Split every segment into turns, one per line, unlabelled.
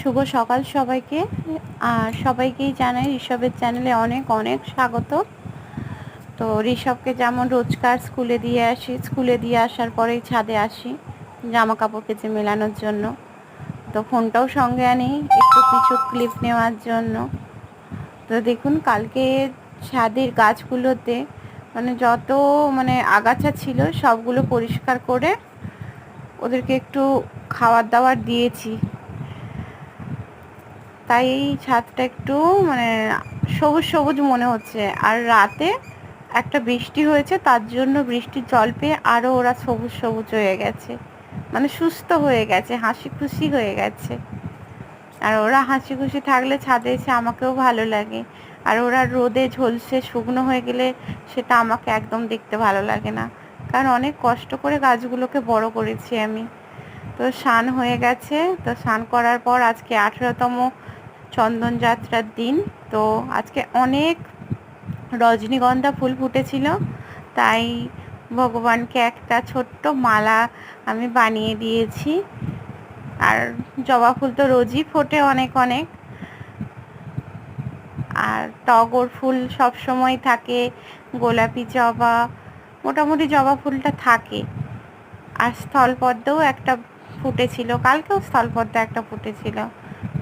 শুভ সকাল সবাইকে। আর সবাইকেই জানাই ঋষভের চ্যানেলে অনেক অনেক স্বাগত। তো ঋষভকে যেমন রোজকার স্কুলে দিয়ে আসি, স্কুলে দিয়ে আসার পরেই ছাদে আসি জামা কাপড় কেচে মেলানোর জন্য। তো ফোনটাও সঙ্গে আনি একটু কিছু ক্লিপ নেওয়ার জন্য। তো দেখুন কালকে ছাদের গাছগুলোতে যত আগাছা ছিল সবগুলো পরিষ্কার করে ওদেরকে একটু খাবার দাবার দিয়েছি, তাই এই ছাদটা একটু সবুজ সবুজ মনে হচ্ছে। আর রাতে একটা বৃষ্টি হয়েছে, তার জন্য বৃষ্টির জল পেয়ে আরও ওরা সবুজ সবুজ হয়ে গেছে, সুস্থ হয়ে গেছে, হাসি খুশি হয়ে গেছে। আর ওরা হাসি খুশি থাকলে ছাদে এসে আমাকেও ভালো লাগে। আর ওরা রোদে ঝলসে শুকনো হয়ে গেলে সেটা আমাকে একদম দেখতে ভালো লাগে না, কারণ অনেক কষ্ট করে গাছগুলোকে বড় করেছি আমি। তো স্নান হয়ে গেছে। তো স্নান করার পর আজকে 18তম চন্দন যাত্রার দিন। তো আজকে অনেক রজনীগন্ধা ফুল ফুটেছিল, তাই ভগবানকে একটা ছোট্ট মালা আমি বানিয়ে দিয়েছি। আর জবা ফুল তো রোজই ফোটে অনেক অনেক, আর টগর ফুল সব সময় থাকে, গোলাপি জবা, মোটামুটি জবা ফুলটা থাকে। আর স্থলপদ্মও একটা ফুটেছিল, কালকেও স্থলপদ্ম একটা ফুটেছিল।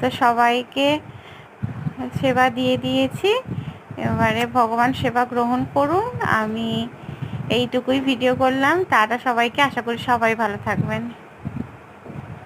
তো সবাইকে সেবা দিয়ে দিয়েছি, এবারে ভগবান সেবা গ্রহণ করুন। আমি এইটুকুই ভিডিও করলাম। টাটা সবাইকে, আশা করি সবাই ভালো থাকবেন।